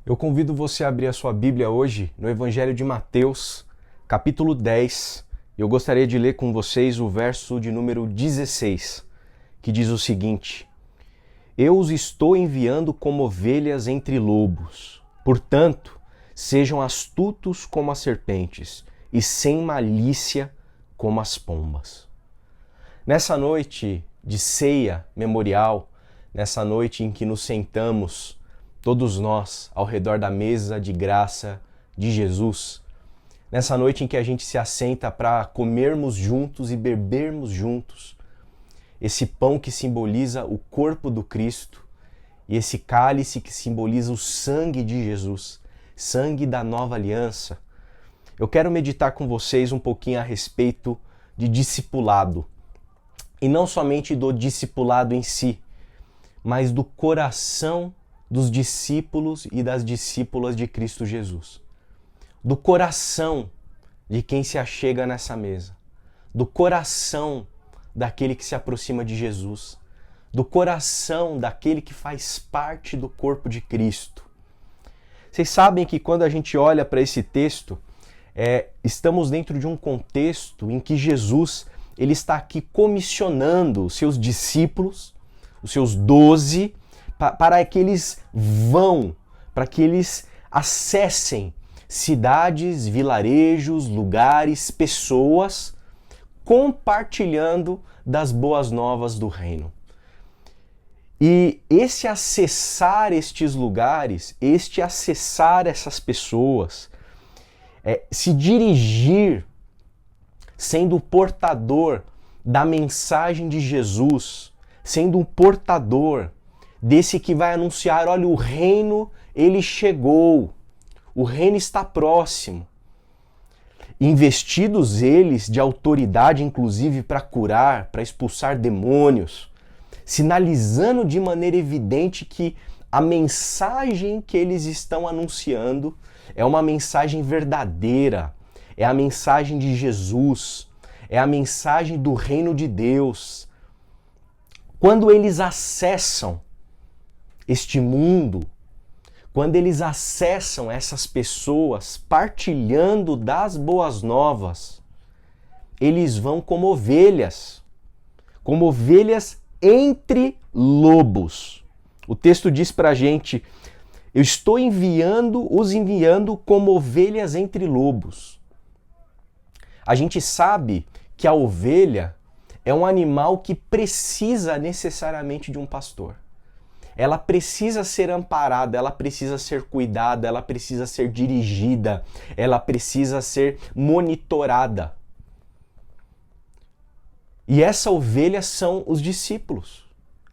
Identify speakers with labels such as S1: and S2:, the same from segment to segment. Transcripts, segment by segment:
S1: Eu convido você a abrir a sua Bíblia hoje no Evangelho de Mateus, capítulo 10. Eu gostaria de ler com vocês o verso de número 16, que diz o seguinte: Eu os estou enviando como ovelhas entre lobos. Portanto, sejam astutos como as serpentes e sem malícia como as pombas. Nessa noite de ceia memorial, nessa noite em que nos sentamos todos nós ao redor da mesa de graça de Jesus, nessa noite em que a gente se assenta para comermos juntos e bebermos juntos esse pão que simboliza o corpo do Cristo e esse cálice que simboliza o sangue de Jesus, sangue da nova aliança, eu quero meditar com vocês um pouquinho a respeito de discipulado. E não somente do discipulado em si, mas do coração dos discípulos e das discípulas de Cristo Jesus. Do coração de quem se achega nessa mesa. Do coração daquele que se aproxima de Jesus. Do coração daquele que faz parte do corpo de Cristo. Vocês sabem que quando a gente olha para esse texto, estamos dentro de um contexto em que Jesus ele está aqui comissionando os seus discípulos, os seus 12, para que eles vão, para que eles acessem cidades, vilarejos, lugares, pessoas, compartilhando das boas novas do reino. E esse acessar estes lugares, este acessar essas pessoas, se dirigir sendo o portador da mensagem de Jesus, sendo um portador desse que vai anunciar, olha, o reino, ele chegou, o reino está próximo. Investidos eles de autoridade, inclusive, para curar, para expulsar demônios, sinalizando de maneira evidente que a mensagem que eles estão anunciando é uma mensagem verdadeira, é a mensagem de Jesus, é a mensagem do reino de Deus. Quando eles acessam este mundo, quando eles acessam essas pessoas partilhando das boas novas, eles vão como ovelhas entre lobos. O texto diz pra gente: eu estou os enviando como ovelhas entre lobos. A gente sabe que a ovelha é um animal que precisa necessariamente de um pastor. Ela precisa ser amparada, ela precisa ser cuidada, ela precisa ser dirigida, ela precisa ser monitorada. E essa ovelha são os discípulos.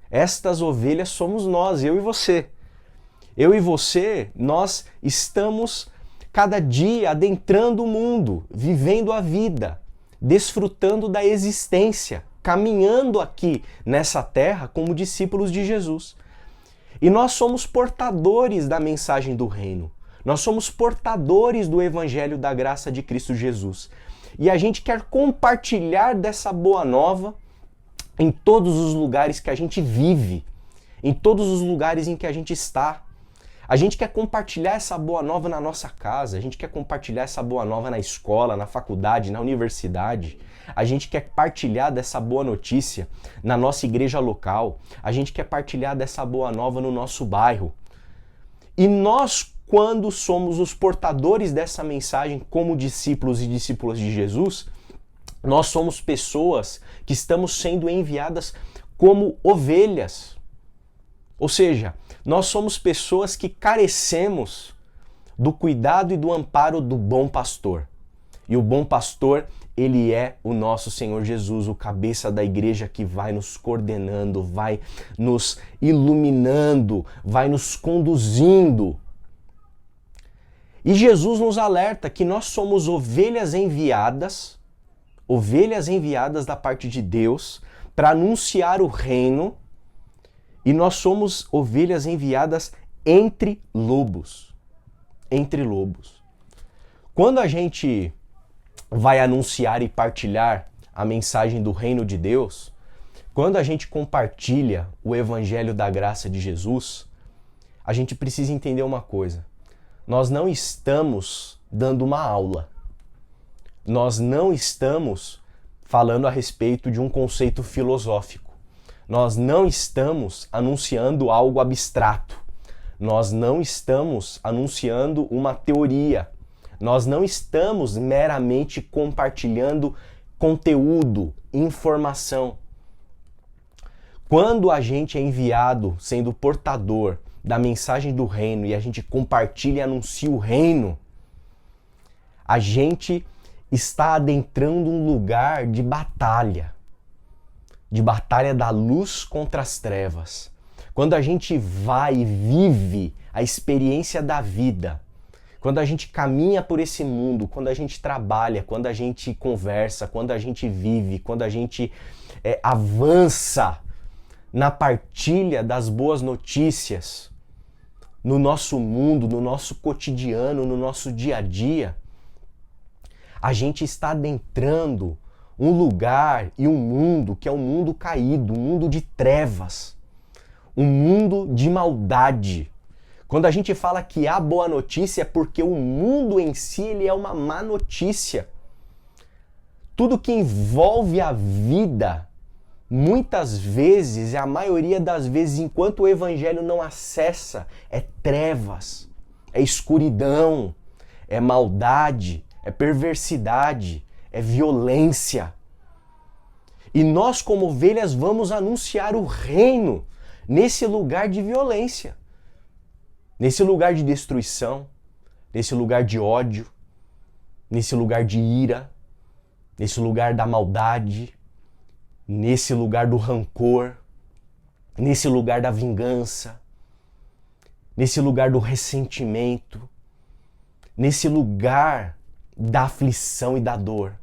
S1: Estas ovelhas somos nós, eu e você. Eu e você, nós estamos cada dia adentrando o mundo, vivendo a vida, desfrutando da existência, caminhando aqui nessa terra como discípulos de Jesus. E nós somos portadores da mensagem do reino. Nós somos portadores do evangelho da graça de Cristo Jesus. E a gente quer compartilhar dessa boa nova em todos os lugares que a gente vive, em todos os lugares em que a gente está. A gente quer compartilhar essa boa nova na nossa casa, a gente quer compartilhar essa boa nova na escola, na faculdade, na universidade. A gente quer partilhar dessa boa notícia na nossa igreja local. A gente quer partilhar dessa boa nova no nosso bairro. E nós, quando somos os portadores dessa mensagem como discípulos e discípulas de Jesus, nós somos pessoas que estamos sendo enviadas como ovelhas. Ou seja, nós somos pessoas que carecemos do cuidado e do amparo do bom pastor. E o bom pastor, ele é o nosso Senhor Jesus, o cabeça da igreja que vai nos coordenando, vai nos iluminando, vai nos conduzindo. E Jesus nos alerta que nós somos ovelhas enviadas da parte de Deus para anunciar o reino. E nós somos ovelhas enviadas entre lobos. Entre lobos. Quando a gente vai anunciar e partilhar a mensagem do reino de Deus, quando a gente compartilha o evangelho da graça de Jesus, a gente precisa entender uma coisa. nós não estamos dando uma aula. Nós não estamos falando a respeito de um conceito filosófico. Nós não estamos anunciando algo abstrato. Nós não estamos anunciando uma teoria. Nós não estamos meramente compartilhando conteúdo, informação. Quando a gente é enviado sendo portador da mensagem do reino e a gente compartilha e anuncia o reino, a gente está adentrando um lugar de batalha da luz contra as trevas. Quando a gente vai e vive a experiência da vida, quando a gente caminha por esse mundo, quando a gente trabalha, quando a gente conversa, quando a gente vive, quando a gente avança na partilha das boas notícias, no nosso mundo, no nosso cotidiano, no nosso dia a dia, a gente está adentrando um lugar e um mundo que é um mundo caído, um mundo de trevas, um mundo de maldade. Quando a gente fala que há boa notícia é porque o mundo em si ele é uma má notícia. Tudo que envolve a vida, muitas vezes, e a maioria das vezes, enquanto o evangelho não acessa, é trevas, é escuridão, é maldade, é perversidade, é violência. E nós, como ovelhas, vamos anunciar o reino nesse lugar de violência, nesse lugar de destruição, nesse lugar de ódio, nesse lugar de ira, nesse lugar da maldade, nesse lugar do rancor, nesse lugar da vingança, nesse lugar do ressentimento, nesse lugar da aflição e da dor.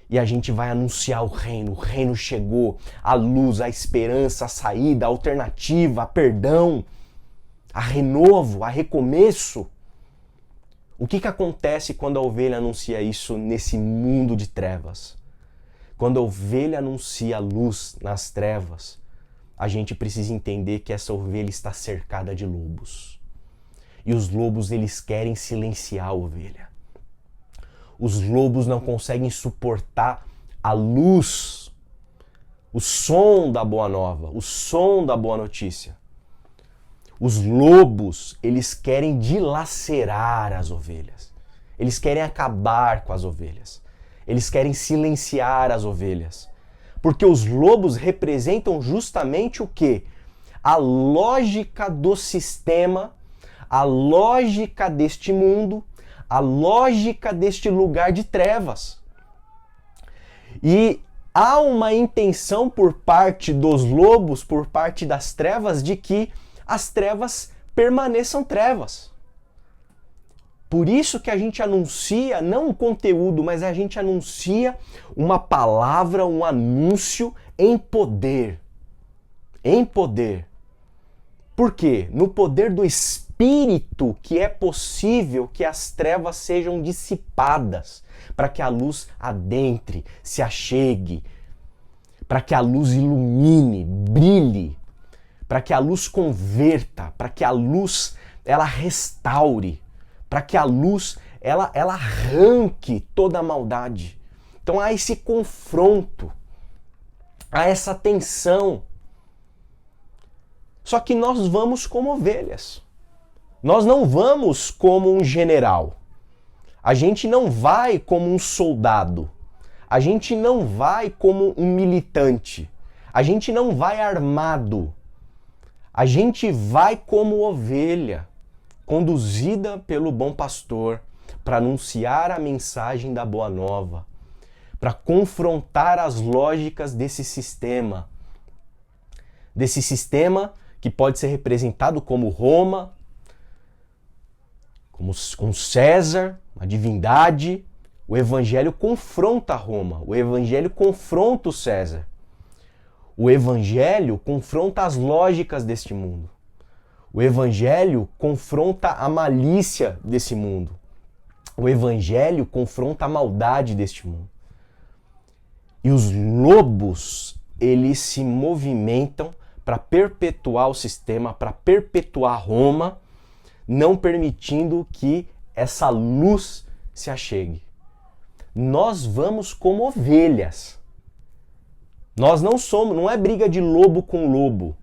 S1: E a gente vai anunciar o reino chegou, a luz, a esperança, a saída, a alternativa, a perdão, a renovo, a recomeço. O que acontece quando a ovelha anuncia isso nesse mundo de trevas? Quando a ovelha anuncia a luz nas trevas, a gente precisa entender que essa ovelha está cercada de lobos. E os lobos, eles querem silenciar a ovelha. Os lobos não conseguem suportar a luz, o som da boa nova, o som da boa notícia. Os lobos, eles querem dilacerar as ovelhas. Eles querem acabar com as ovelhas. Eles querem silenciar as ovelhas. Porque os lobos representam justamente o quê? A lógica do sistema, a lógica deste mundo, a lógica deste lugar de trevas. E há uma intenção por parte dos lobos, por parte das trevas, de que as trevas permaneçam trevas. Por isso que a gente anuncia, não um conteúdo, mas a gente anuncia uma palavra, um anúncio em poder. Em poder. Por quê? No poder do Espírito que é possível que as trevas sejam dissipadas, para que a luz adentre, se achegue, para que a luz ilumine, brilhe, para que a luz converta, para que a luz ela restaure, para que a luz ela arranque toda a maldade. Então há esse confronto, há essa tensão. Só que nós vamos como ovelhas. Nós não vamos como um general. A gente não vai como um soldado. A gente não vai como um militante. A gente não vai armado. A gente vai como ovelha, conduzida pelo bom pastor, para anunciar a mensagem da boa nova, para confrontar as lógicas desse sistema que pode ser representado como Roma, como César, a divindade. O evangelho confronta Roma, o evangelho confronta o César. O evangelho confronta as lógicas deste mundo. O evangelho confronta a malícia desse mundo. O evangelho confronta a maldade deste mundo. E os lobos, eles se movimentam para perpetuar o sistema, para perpetuar Roma não permitindo que essa luz se achegue. Nós vamos como ovelhas. Nós não é briga de lobo com lobo.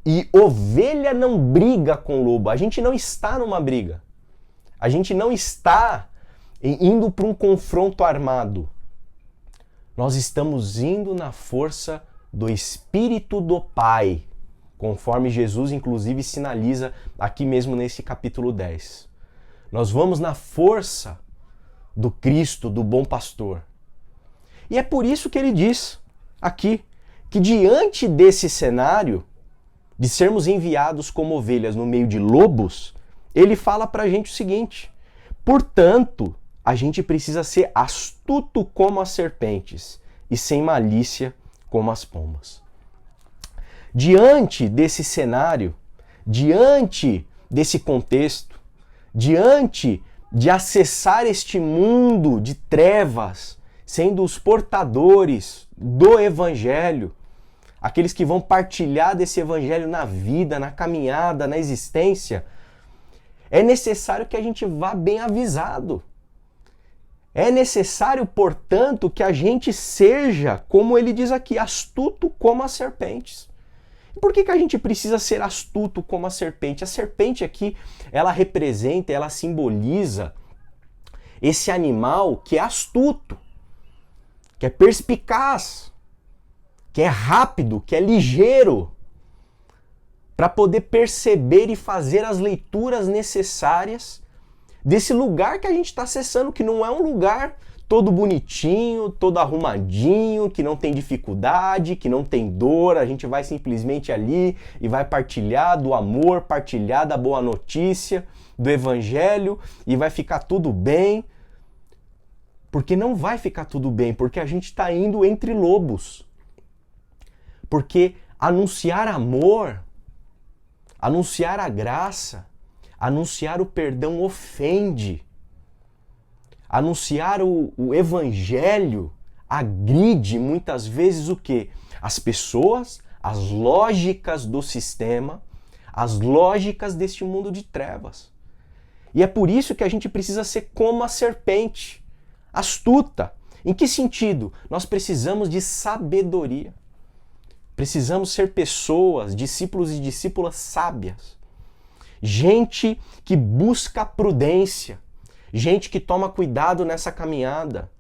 S1: E ovelha não briga com lobo. A gente não está numa briga. A gente não está indo para um confronto armado. Nós estamos indo na força do Espírito do Pai, conforme Jesus, inclusive, sinaliza aqui mesmo nesse capítulo 10. Nós vamos na força do Cristo, do bom pastor. E é por isso que ele diz aqui, que diante desse cenário, de sermos enviados como ovelhas no meio de lobos, ele fala pra gente o seguinte: portanto, a gente precisa ser astuto como as serpentes e sem malícia como as pombas. Diante desse cenário, diante desse contexto, diante de acessar este mundo de trevas, sendo os portadores do Evangelho, aqueles que vão partilhar desse Evangelho na vida, na caminhada, na existência, é necessário que a gente vá bem avisado. É necessário, portanto, que a gente seja, como ele diz aqui, astuto como as serpentes. E por que a gente precisa ser astuto como a serpente? A serpente aqui, ela representa, ela simboliza esse animal que é astuto, que é perspicaz, que é rápido, que é ligeiro, para poder perceber e fazer as leituras necessárias desse lugar que a gente está acessando, que não é um lugar todo bonitinho, todo arrumadinho, que não tem dificuldade, que não tem dor. A gente vai simplesmente ali e vai partilhar do amor, partilhar da boa notícia, do Evangelho, e vai ficar tudo bem. Porque não vai ficar tudo bem, porque a gente está indo entre lobos. Porque anunciar amor, anunciar a graça, anunciar o perdão ofende. Anunciar o Evangelho agride muitas vezes o quê? As pessoas, as lógicas do sistema, as lógicas deste mundo de trevas. E é por isso que a gente precisa ser como a serpente, astuta. Em que sentido? Nós precisamos de sabedoria. Precisamos ser pessoas, discípulos e discípulas sábias. Gente que busca prudência. Gente que toma cuidado nessa caminhada.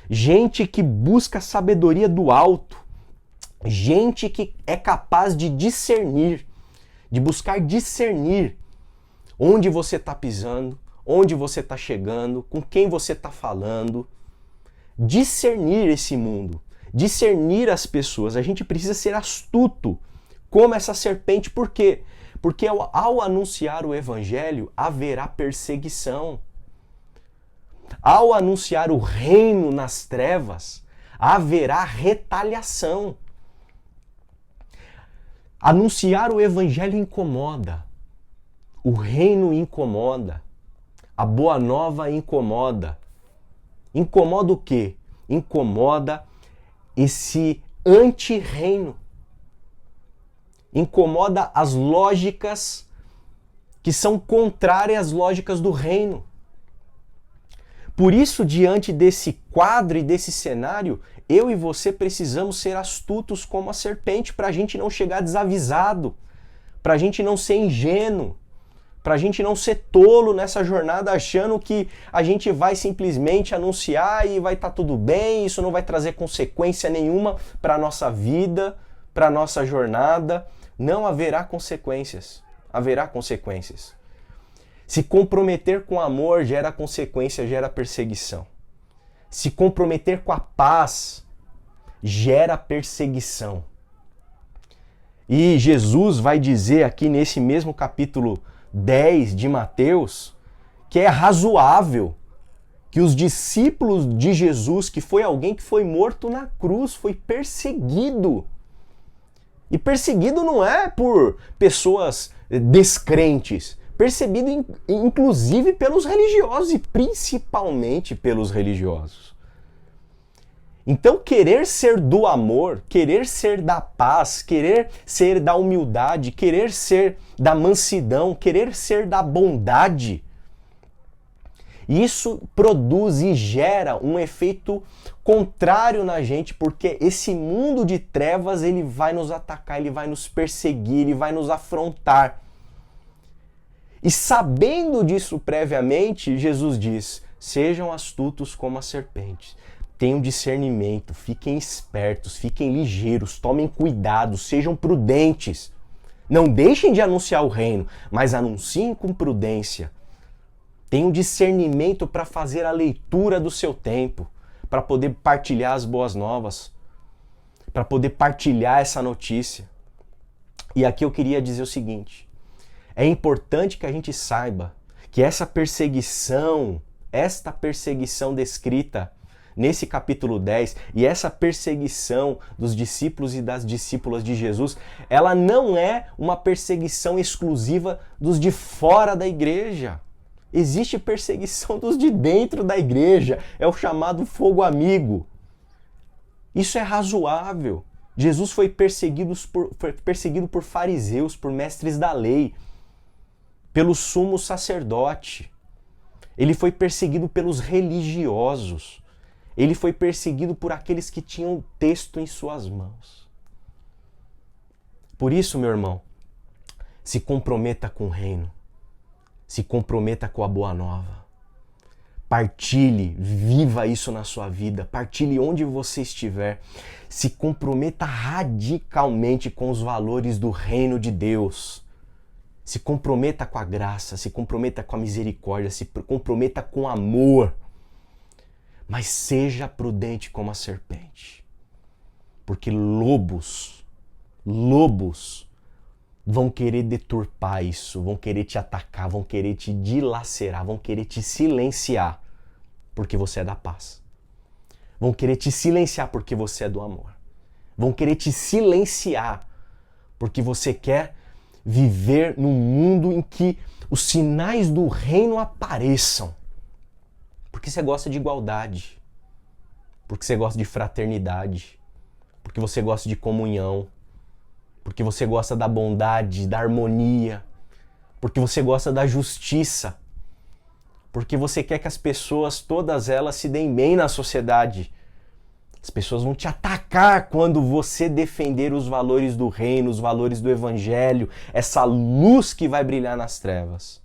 S1: Gente que busca sabedoria do alto. Gente que é capaz de discernir, de buscar discernir onde você está pisando, onde você está chegando, com quem você está falando. Discernir esse mundo, discernir as pessoas. A gente precisa ser astuto, como essa serpente. Por quê? Porque ao anunciar o Evangelho, haverá perseguição. Ao anunciar o reino nas trevas, haverá retaliação. Anunciar o Evangelho incomoda. O reino incomoda. A boa nova incomoda. Incomoda o quê? Incomoda esse anti-reino. Incomoda as lógicas que são contrárias às lógicas do reino. Por isso, diante desse quadro e desse cenário, eu e você precisamos ser astutos como a serpente, para a gente não chegar desavisado, para a gente não ser ingênuo, para a gente não ser tolo nessa jornada achando que a gente vai simplesmente anunciar e vai estar tudo bem, isso não vai trazer consequência nenhuma para a nossa vida, para a nossa jornada. Não haverá consequências. Haverá consequências. Se comprometer com amor gera consequência, gera perseguição. Se comprometer com a paz gera perseguição. E Jesus vai dizer aqui nesse mesmo capítulo 10 de Mateus que é razoável que os discípulos de Jesus, que foi alguém que foi morto na cruz, foi perseguido. E perseguido não é por pessoas descrentes, percebido inclusive pelos religiosos e principalmente pelos religiosos. Então, querer ser do amor, querer ser da paz, querer ser da humildade, querer ser da mansidão, querer ser da bondade, isso produz e gera um efeito contrário na gente, porque esse mundo de trevas, ele vai nos atacar, ele vai nos perseguir, ele vai nos afrontar. E sabendo disso previamente, Jesus diz: sejam astutos como as serpentes. Tenham discernimento, fiquem espertos, fiquem ligeiros, tomem cuidado, sejam prudentes. Não deixem de anunciar o reino, mas anunciem com prudência. Tenham discernimento para fazer a leitura do seu tempo, para poder partilhar as boas novas, para poder partilhar essa notícia. E aqui eu queria dizer o seguinte: é importante que a gente saiba que esta perseguição descrita nesse capítulo 10 e essa perseguição dos discípulos e das discípulas de Jesus, ela não é uma perseguição exclusiva dos de fora da igreja. Existe perseguição dos de dentro da igreja, é o chamado fogo amigo. Isso é razoável. Jesus foi perseguido por fariseus, por mestres da lei, pelo sumo sacerdote. Ele foi perseguido pelos religiosos. Ele foi perseguido por aqueles que tinham o texto em suas mãos. Por isso, meu irmão, se comprometa com o reino. Se comprometa com a boa nova. Partilhe, viva isso na sua vida. Partilhe onde você estiver. Se comprometa radicalmente com os valores do reino de Deus. Se comprometa com a graça, se comprometa com a misericórdia, se comprometa com amor. Mas seja prudente como a serpente. Porque lobos vão querer deturpar isso, vão querer te atacar, vão querer te dilacerar, vão querer te silenciar, porque você é da paz. Vão querer te silenciar porque você é do amor. Vão querer te silenciar porque você quer viver num mundo em que os sinais do reino apareçam. Porque você gosta de igualdade, porque você gosta de fraternidade, porque você gosta de comunhão, porque você gosta da bondade, da harmonia, porque você gosta da justiça, porque você quer que as pessoas, todas elas, se deem bem na sociedade. As pessoas vão te atacar quando você defender os valores do reino, os valores do evangelho, essa luz que vai brilhar nas trevas.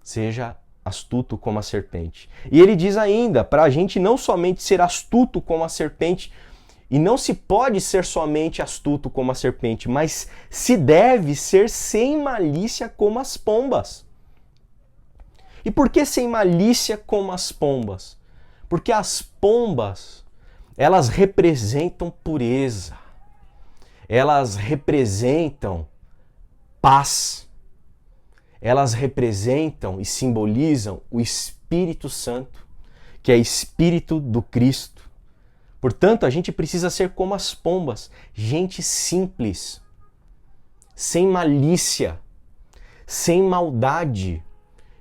S1: Seja astuto como a serpente. E ele diz ainda, para a gente não somente ser astuto como a serpente, e não se pode ser somente astuto como a serpente, mas se deve ser sem malícia como as pombas. E por que sem malícia como as pombas? Porque as pombas, elas representam pureza, elas representam paz, elas representam e simbolizam o Espírito Santo, que é Espírito do Cristo. Portanto, a gente precisa ser como as pombas, gente simples, sem malícia, sem maldade,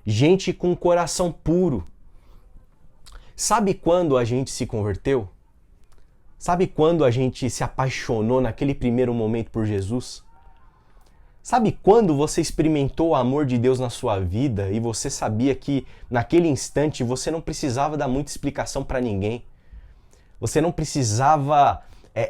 S1: gente com coração puro. Sabe quando a gente se converteu? Sabe quando a gente se apaixonou naquele primeiro momento por Jesus? Sabe quando você experimentou o amor de Deus na sua vida e você sabia que naquele instante você não precisava dar muita explicação para ninguém? Você não precisava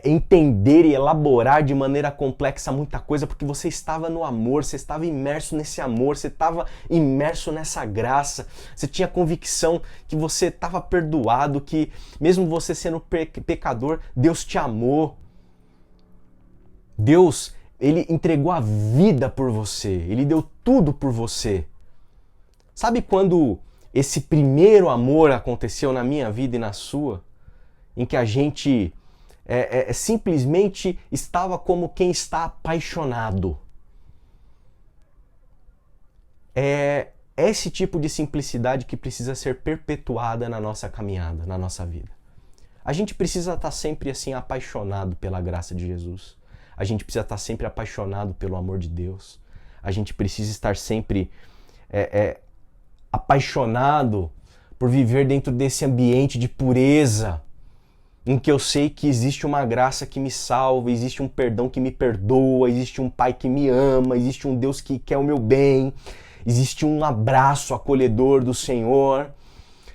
S1: entender e elaborar de maneira complexa muita coisa, porque você estava no amor, você estava imerso nesse amor, você estava imerso nessa graça, você tinha convicção que você estava perdoado, que mesmo você sendo pecador, Deus te amou. Deus, Ele entregou a vida por você, Ele deu tudo por você. Sabe quando esse primeiro amor aconteceu na minha vida e na sua? Em que a gente simplesmente estava como quem está apaixonado. É esse tipo de simplicidade que precisa ser perpetuada na nossa caminhada, na nossa vida. A gente precisa estar sempre assim apaixonado pela graça de Jesus. A gente precisa estar sempre apaixonado pelo amor de Deus. A gente precisa estar sempre apaixonado por viver dentro desse ambiente de pureza, em que eu sei que existe uma graça que me salva, existe um perdão que me perdoa, existe um Pai que me ama, existe um Deus que quer o meu bem, existe um abraço acolhedor do Senhor,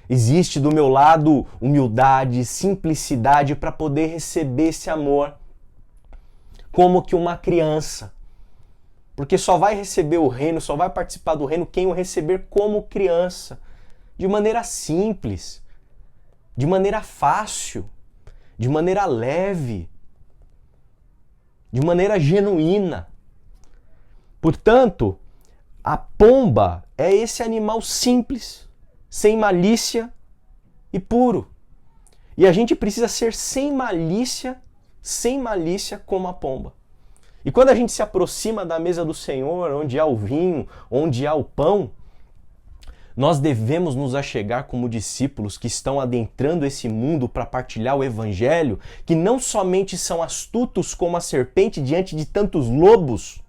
S1: existe do meu lado humildade, simplicidade para poder receber esse amor como que uma criança. Porque só vai receber o reino, só vai participar do reino quem o receber como criança, de maneira simples, de maneira fácil, de maneira leve, de maneira genuína. Portanto, a pomba é esse animal simples, sem malícia e puro. E a gente precisa ser sem malícia como a pomba. E quando a gente se aproxima da mesa do Senhor, onde há o vinho, onde há o pão, nós devemos nos achegar como discípulos que estão adentrando esse mundo para partilhar o Evangelho, que não somente são astutos como a serpente diante de tantos lobos,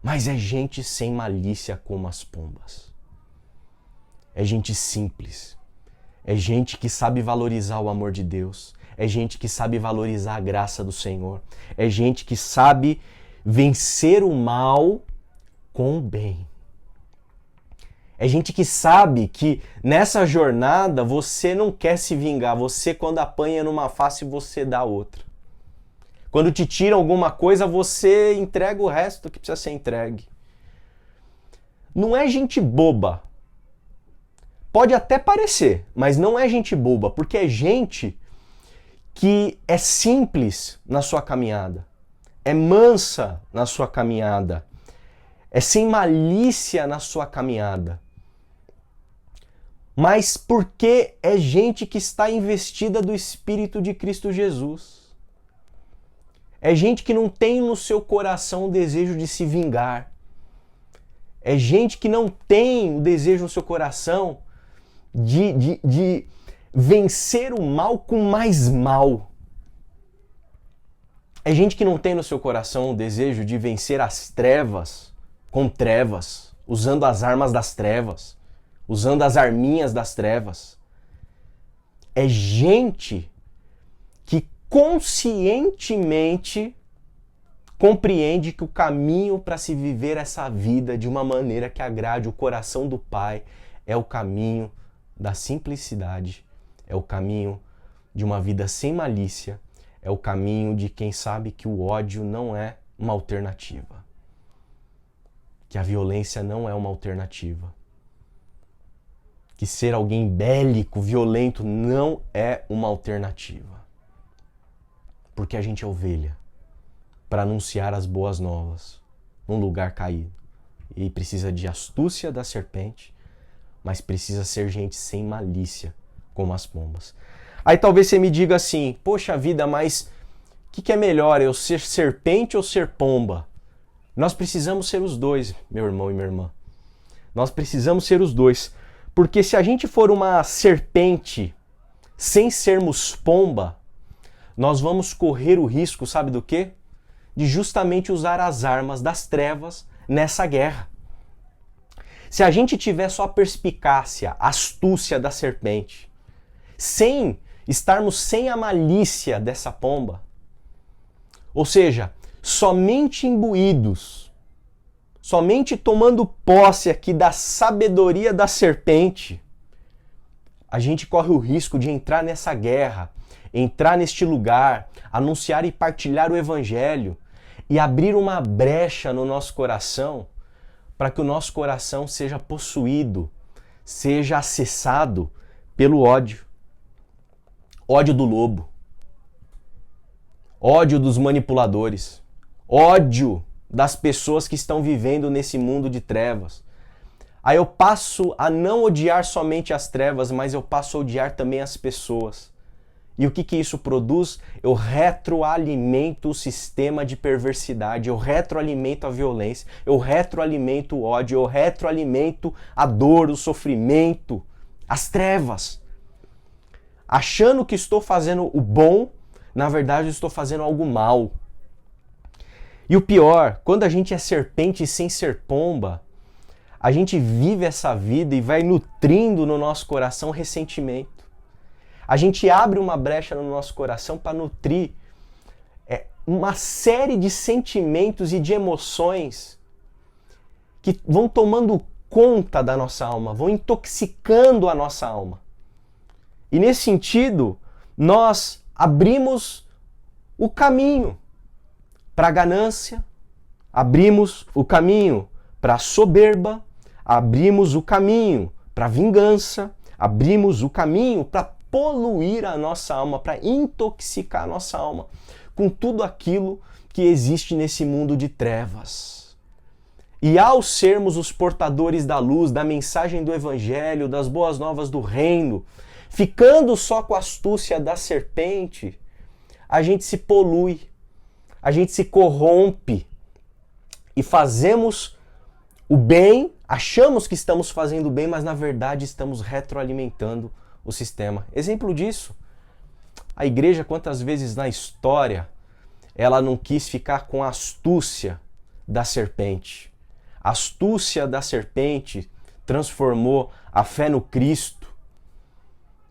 S1: mas é gente sem malícia como as pombas. É gente simples. É gente que sabe valorizar o amor de Deus. É gente que sabe valorizar a graça do Senhor. É gente que sabe vencer o mal com o bem. É gente que sabe que nessa jornada você não quer se vingar. Você, quando apanha numa face, você dá outra. Quando te tiram alguma coisa, você entrega o resto que precisa ser entregue. Não é gente boba. Pode até parecer, mas não é gente boba, porque é gente que é simples na sua caminhada, é mansa na sua caminhada, é sem malícia na sua caminhada. Mas porque é gente que está investida do Espírito de Cristo Jesus. É gente que não tem no seu coração o desejo de se vingar. É gente que não tem o desejo no seu coração de vencer o mal com mais mal. É gente que não tem no seu coração o desejo de vencer as trevas com trevas, usando as armas das trevas, usando as arminhas das trevas. É gente que conscientemente compreende que o caminho para se viver essa vida de uma maneira que agrade o coração do Pai é o caminho da simplicidade, é o caminho de uma vida sem malícia, é o caminho de quem sabe que o ódio não é uma alternativa, que a violência não é uma alternativa, que ser alguém bélico, violento não é uma alternativa, porque a gente é ovelha para anunciar as boas novas num lugar caído e precisa de astúcia da serpente, mas precisa ser gente sem malícia, como as pombas. Aí talvez você me diga assim, poxa vida, mas o que é melhor, eu ser serpente ou ser pomba? Nós precisamos ser os dois, meu irmão e minha irmã. Nós precisamos ser os dois. Porque se a gente for uma serpente sem sermos pomba, nós vamos correr o risco, sabe do quê? De justamente usar as armas das trevas nessa guerra. Se a gente tiver só a perspicácia, a astúcia da serpente, sem estarmos sem a malícia dessa pomba, ou seja, somente imbuídos, somente tomando posse aqui da sabedoria da serpente, a gente corre o risco de entrar nessa guerra, entrar neste lugar, anunciar e partilhar o Evangelho e abrir uma brecha no nosso coração para que o nosso coração seja possuído, seja acessado pelo ódio. Ódio do lobo, ódio dos manipuladores, ódio das pessoas que estão vivendo nesse mundo de trevas. Aí eu passo a não odiar somente as trevas, mas eu passo a odiar também as pessoas. E o que isso produz? Eu retroalimento o sistema de perversidade, eu retroalimento a violência, eu retroalimento o ódio, eu retroalimento a dor, o sofrimento, as trevas. Achando que estou fazendo o bom, na verdade eu estou fazendo algo mal. E o pior, quando a gente é serpente sem ser pomba, a gente vive essa vida e vai nutrindo no nosso coração ressentimento. A gente abre uma brecha no nosso coração para nutrir uma série de sentimentos e de emoções que vão tomando conta da nossa alma, vão intoxicando a nossa alma. E nesse sentido, nós abrimos o caminho para a ganância, abrimos o caminho para a soberba, abrimos o caminho para a vingança, abrimos o caminho para poluir a nossa alma, para intoxicar a nossa alma com tudo aquilo que existe nesse mundo de trevas. E ao sermos os portadores da luz, da mensagem do Evangelho, das boas novas do reino, ficando só com a astúcia da serpente, a gente se polui, a gente se corrompe e fazemos o bem, achamos que estamos fazendo o bem, mas na verdade estamos retroalimentando o sistema. Exemplo disso, a igreja, quantas vezes na história, ela não quis ficar com a astúcia da serpente. A astúcia da serpente transformou a fé no Cristo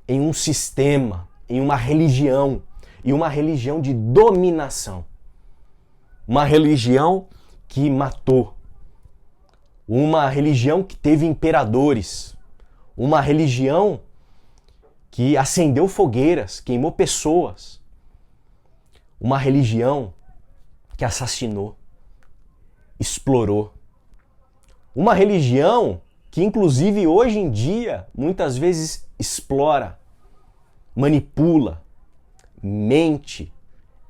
S1: em um sistema, em uma religião, e uma religião de dominação. Uma religião que matou. Uma religião que teve imperadores. Uma religião que acendeu fogueiras, queimou pessoas. Uma religião que assassinou, explorou. Uma religião que, inclusive, hoje em dia, muitas vezes explora, manipula, mente,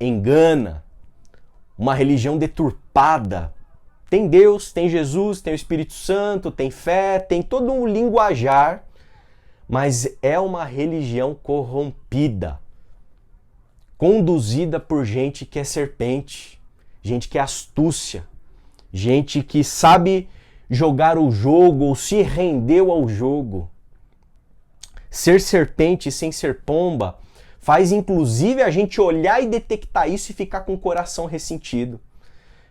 S1: engana. Uma religião deturpada. Tem Deus, tem Jesus, tem o Espírito Santo, tem fé, tem todo um linguajar, mas é uma religião corrompida, conduzida por gente que é serpente, gente que é astúcia, gente que sabe jogar o jogo ou se rendeu ao jogo. Ser serpente sem ser pomba faz inclusive a gente olhar e detectar isso e ficar com o coração ressentido,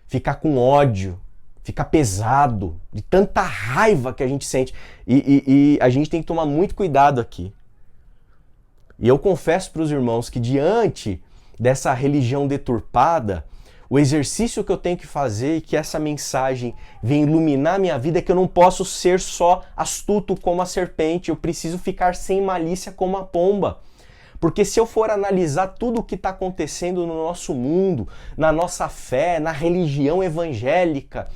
S1: ficar com ódio, ficar pesado, de tanta raiva que a gente sente. E a gente tem que tomar muito cuidado aqui. E eu confesso para os irmãos que diante dessa religião deturpada, o exercício que eu tenho que fazer e que essa mensagem vem iluminar minha vida é que eu não posso ser só astuto como a serpente, eu preciso ficar sem malícia como a pomba. Porque se eu for analisar tudo o que está acontecendo no nosso mundo, na nossa fé, na religião evangélica,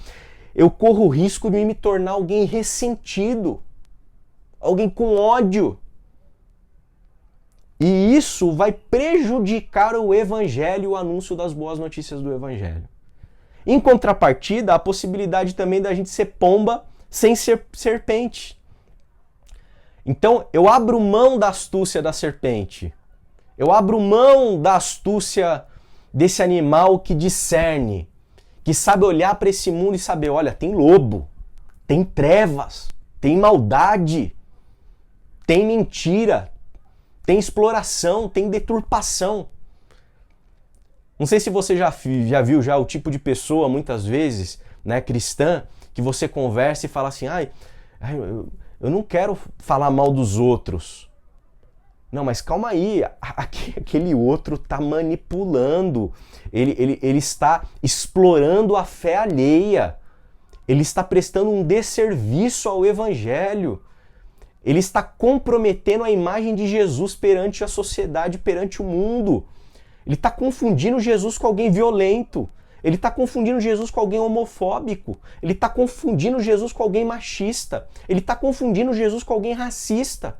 S1: eu corro o risco de me tornar alguém ressentido, alguém com ódio. E isso vai prejudicar o evangelho, o anúncio das boas notícias do evangelho. Em contrapartida, a possibilidade também da gente ser pomba sem ser serpente. Então, eu abro mão da astúcia da serpente. Eu abro mão da astúcia desse animal que discerne, que sabe olhar para esse mundo e saber, olha, tem lobo, tem trevas, tem maldade, tem mentira, tem exploração, tem deturpação. Não sei se você já viu o tipo de pessoa, muitas vezes, né, cristã, que você conversa e fala assim, eu não quero falar mal dos outros. Não, mas calma aí, aquele outro está manipulando, ele está explorando a fé alheia, ele está prestando um desserviço ao evangelho, ele está comprometendo a imagem de Jesus perante a sociedade, perante o mundo. Ele está confundindo Jesus com alguém violento, ele está confundindo Jesus com alguém homofóbico, ele está confundindo Jesus com alguém machista, ele está confundindo Jesus com alguém racista.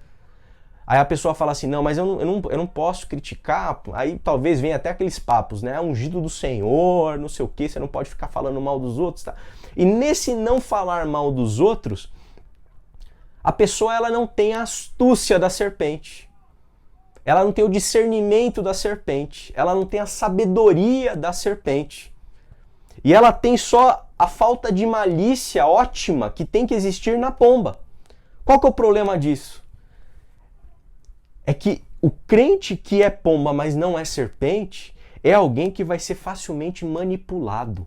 S1: Aí a pessoa fala assim, não, mas eu não posso criticar, aí talvez venha até aqueles papos, né? Ungido do Senhor, não sei o que, você não pode ficar falando mal dos outros, tá? E nesse não falar mal dos outros, a pessoa ela não tem a astúcia da serpente, ela não tem o discernimento da serpente, ela não tem a sabedoria da serpente. E ela tem só a falta de malícia ótima que tem que existir na pomba. Qual que é o problema disso? É que o crente que é pomba, mas não é serpente, é alguém que vai ser facilmente manipulado.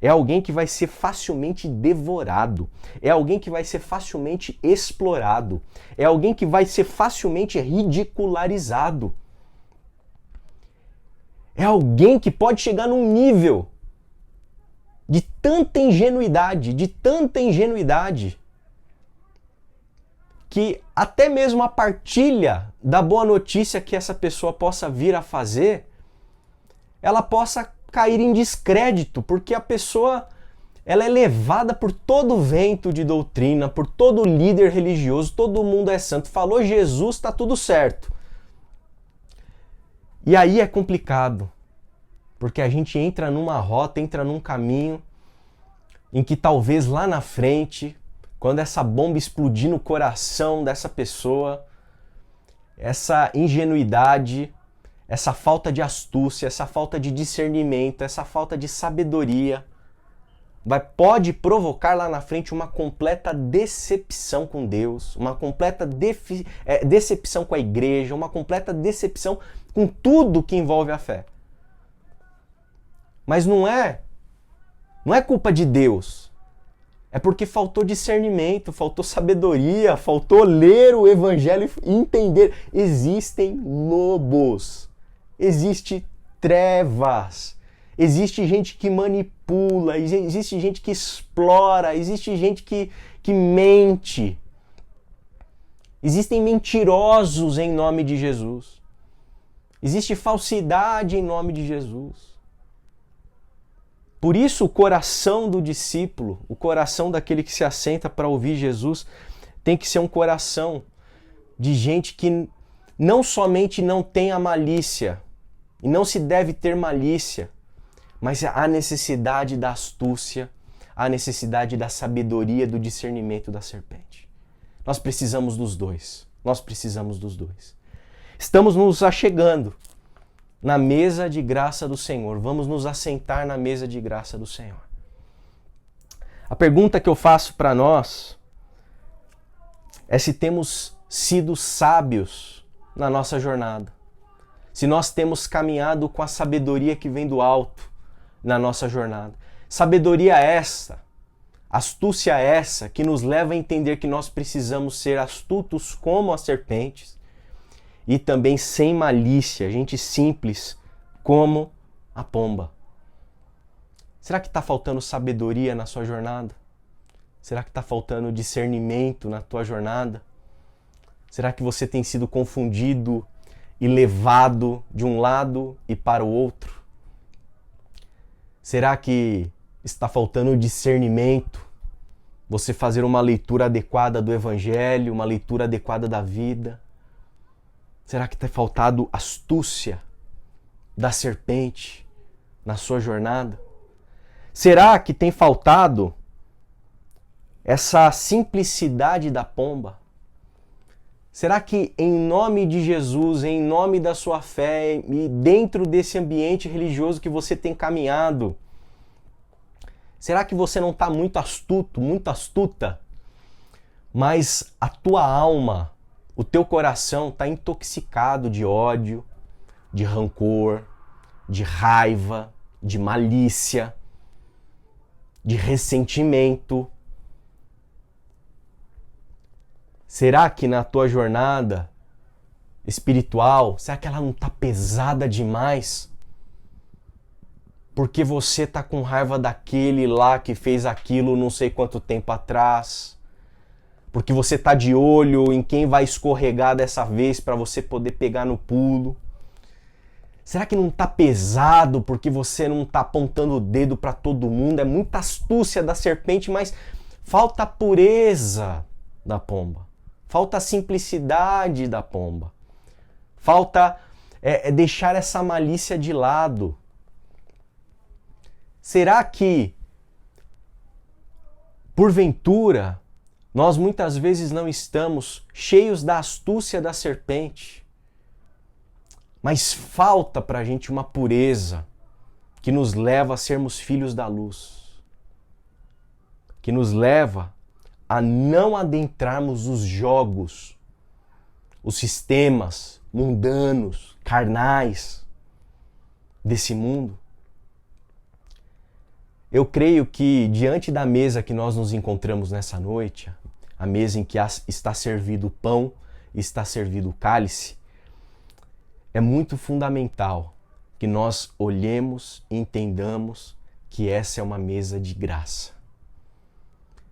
S1: É alguém que vai ser facilmente devorado. É alguém que vai ser facilmente explorado. É alguém que vai ser facilmente ridicularizado. É alguém que pode chegar num nível de tanta ingenuidade, que até mesmo a partilha da boa notícia que essa pessoa possa vir a fazer, ela possa cair em descrédito, porque a pessoa ela é levada por todo o vento de doutrina, por todo líder religioso, todo mundo é santo. Falou Jesus, está tudo certo. E aí é complicado, porque a gente entra numa rota, entra num caminho em que talvez lá na frente, quando essa bomba explodir no coração dessa pessoa, essa ingenuidade, essa falta de astúcia, essa falta de discernimento, essa falta de sabedoria, pode provocar lá na frente uma completa decepção com Deus, uma completa decepção com a igreja, uma completa decepção com tudo que envolve a fé. Mas não é culpa de Deus. É porque faltou discernimento, faltou sabedoria, faltou ler o evangelho e entender. Existem lobos, existe trevas, existe gente que manipula, existe gente que explora, existe gente que mente. Existem mentirosos em nome de Jesus. Existe falsidade em nome de Jesus. Por isso, o coração do discípulo, o coração daquele que se assenta para ouvir Jesus, tem que ser um coração de gente que não somente não tem a malícia, e não se deve ter malícia, mas a necessidade da astúcia, a necessidade da sabedoria, do discernimento da serpente. Nós precisamos dos dois. Nós precisamos dos dois. Estamos nos achegando na mesa de graça do Senhor. Vamos nos assentar na mesa de graça do Senhor. A pergunta que eu faço para nós é se temos sido sábios na nossa jornada. Se nós temos caminhado com a sabedoria que vem do alto na nossa jornada. Sabedoria essa, astúcia essa, que nos leva a entender que nós precisamos ser astutos como as serpentes, e também sem malícia, gente simples como a pomba. Será que está faltando sabedoria na sua jornada? Será que está faltando discernimento na tua jornada? Será que você tem sido confundido e levado de um lado e para o outro? Será que está faltando discernimento? Você fazer uma leitura adequada do Evangelho, uma leitura adequada da vida? Será que tem faltado astúcia da serpente na sua jornada? Será que tem faltado essa simplicidade da pomba? Será que em nome de Jesus, em nome da sua fé e dentro desse ambiente religioso que você tem caminhado, será que você não está muito astuto, muito astuta, mas a tua alma, o teu coração está intoxicado de ódio, de rancor, de raiva, de malícia, de ressentimento? Será que na tua jornada espiritual, será que ela não está pesada demais? Porque você está com raiva daquele lá que fez aquilo não sei quanto tempo atrás? Porque você está de olho em quem vai escorregar dessa vez para você poder pegar no pulo? Será que não está pesado porque você não está apontando o dedo para todo mundo? É muita astúcia da serpente, mas falta a pureza da pomba. Falta a simplicidade da pomba. Falta deixar essa malícia de lado. Será que, porventura, nós muitas vezes não estamos cheios da astúcia da serpente, mas falta para a gente uma pureza que nos leva a sermos filhos da luz, que nos leva a não adentrarmos os jogos, os sistemas mundanos, carnais desse mundo? Eu creio que diante da mesa que nós nos encontramos nessa noite, a mesa em que está servido o pão, está servido o cálice, é muito fundamental que nós olhemos e entendamos que essa é uma mesa de graça.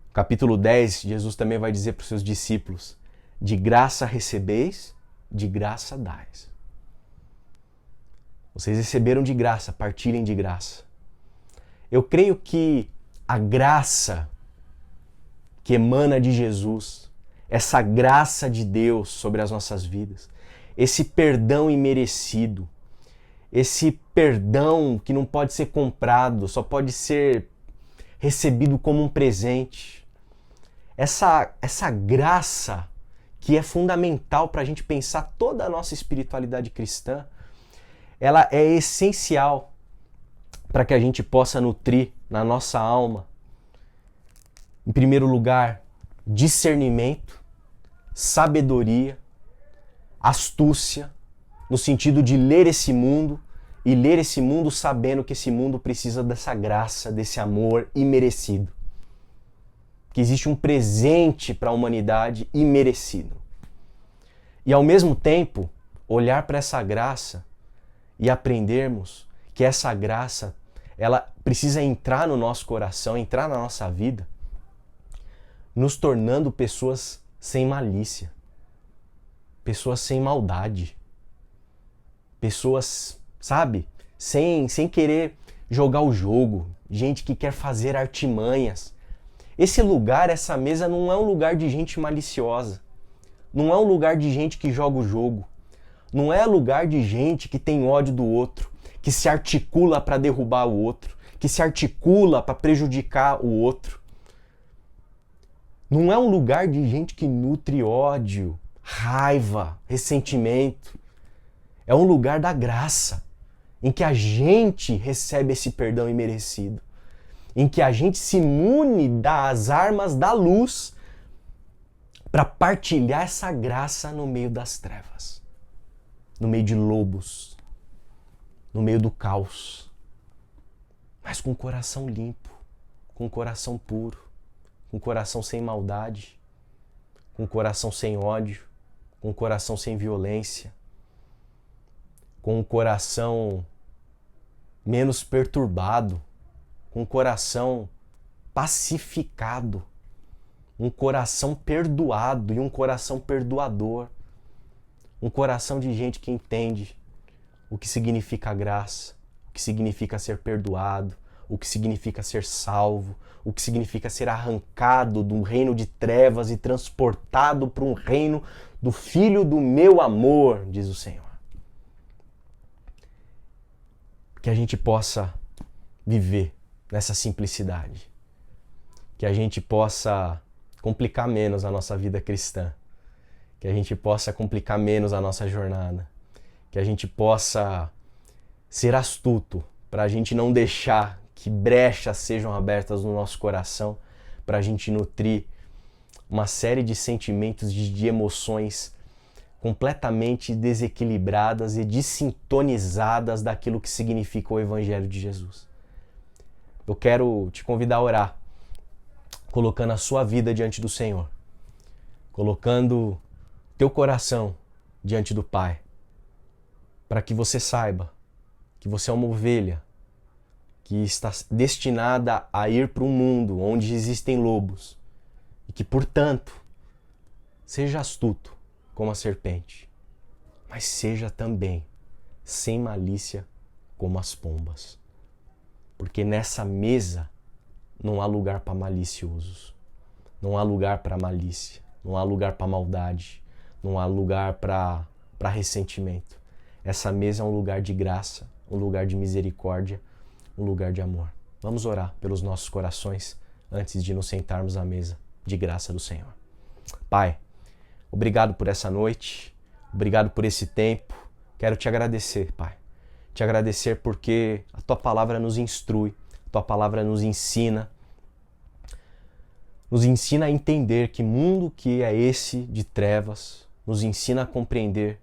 S1: No capítulo 10, Jesus também vai dizer para os seus discípulos: de graça recebeis, de graça dais. Vocês receberam de graça, partilhem de graça. Eu creio que a graça que emana de Jesus, essa graça de Deus sobre as nossas vidas, esse perdão imerecido, esse perdão que não pode ser comprado, só pode ser recebido como um presente, essa graça que é fundamental para a gente pensar toda a nossa espiritualidade cristã, ela é essencial para que a gente possa nutrir na nossa alma, em primeiro lugar, discernimento, sabedoria, astúcia, no sentido de ler esse mundo e ler esse mundo sabendo que esse mundo precisa dessa graça, desse amor imerecido. Que existe um presente para a humanidade imerecido. E ao mesmo tempo, olhar para essa graça e aprendermos que essa graça, ela precisa entrar no nosso coração, entrar na nossa vida, nos tornando pessoas sem malícia, pessoas sem maldade, pessoas, sabe, sem querer jogar o jogo, gente que quer fazer artimanhas. Esse lugar, essa mesa não é um lugar de gente maliciosa, não é um lugar de gente que joga o jogo, não é lugar de gente que tem ódio do outro, que se articula para derrubar o outro, que se articula para prejudicar o outro. Não é um lugar de gente que nutre ódio, raiva, ressentimento. É um lugar da graça, em que a gente recebe esse perdão imerecido, em que a gente se mune das armas da luz para partilhar essa graça no meio das trevas, no meio de lobos, no meio do caos, mas com o coração limpo, com o coração puro, com o coração sem maldade, com o coração sem ódio, com o coração sem violência, com o coração menos perturbado, com o coração pacificado, um coração perdoado e um coração perdoador, um coração de gente que entende o que significa graça, o que significa ser perdoado, o que significa ser salvo, o que significa ser arrancado de um reino de trevas e transportado para um reino do Filho do meu amor, diz o Senhor. Que a gente possa viver nessa simplicidade, que a gente possa complicar menos a nossa vida cristã, que a gente possa complicar menos a nossa jornada, que a gente possa ser astuto para a gente não deixar que brechas sejam abertas no nosso coração, para a gente nutrir uma série de sentimentos, de emoções completamente desequilibradas e dessintonizadas daquilo que significa o Evangelho de Jesus. Eu quero te convidar a orar, colocando a sua vida diante do Senhor, colocando teu coração diante do Pai, para que você saiba que você é uma ovelha que está destinada a ir para um mundo onde existem lobos e que, portanto, seja astuto como a serpente, mas seja também sem malícia como as pombas. Porque nessa mesa não há lugar para maliciosos, não há lugar para malícia, não há lugar para maldade, não há lugar para ressentimento. Essa mesa é um lugar de graça, um lugar de misericórdia, um lugar de amor. Vamos orar pelos nossos corações antes de nos sentarmos à mesa de graça do Senhor. Pai, obrigado por essa noite, obrigado por esse tempo. Quero te agradecer, Pai. Te agradecer porque a Tua palavra nos instrui, a Tua palavra nos ensina a entender que mundo que é esse de trevas, nos ensina a compreender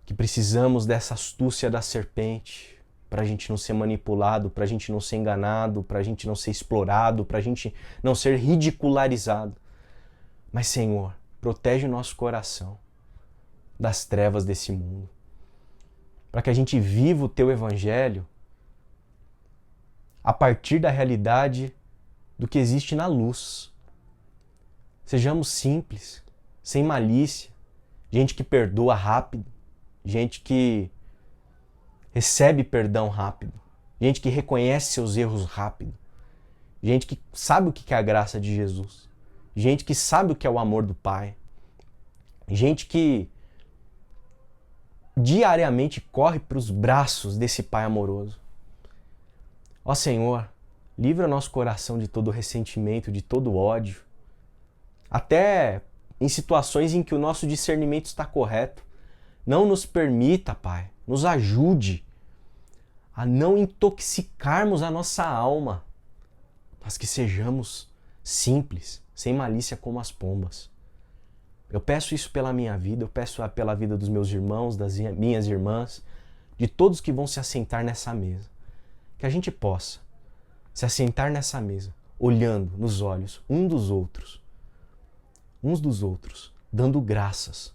S1: que precisamos dessa astúcia da serpente, para a gente não ser manipulado, para a gente não ser enganado, para a gente não ser explorado, para a gente não ser ridicularizado. Mas, Senhor, protege o nosso coração das trevas desse mundo, para que a gente viva o Teu Evangelho a partir da realidade do que existe na luz. Sejamos simples, sem malícia, gente que perdoa rápido, gente que recebe perdão rápido, gente que reconhece seus erros rápido, gente que sabe o que é a graça de Jesus, gente que sabe o que é o amor do Pai, gente que diariamente corre para os braços desse Pai amoroso. Ó Senhor, livra nosso coração de todo ressentimento, de todo ódio, até em situações em que o nosso discernimento está correto. Não nos permita, Pai, nos ajude a não intoxicarmos a nossa alma, mas que sejamos simples, sem malícia como as pombas. Eu peço isso pela minha vida, eu peço pela vida dos meus irmãos, das minhas irmãs, de todos que vão se assentar nessa mesa. Que a gente possa se assentar nessa mesa, olhando nos olhos uns dos outros, dando graças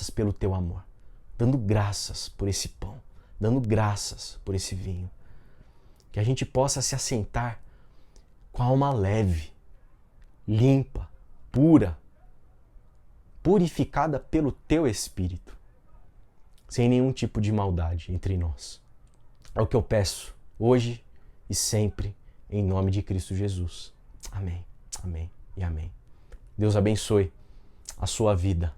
S1: pelo Teu amor, dando graças por esse pão, dando graças por esse vinho. Que a gente possa se assentar com a alma leve, limpa, pura, purificada pelo Teu Espírito, sem nenhum tipo de maldade entre nós. É o que eu peço hoje e sempre, em nome de Cristo Jesus. Amém, amém e amém. Deus abençoe a sua vida.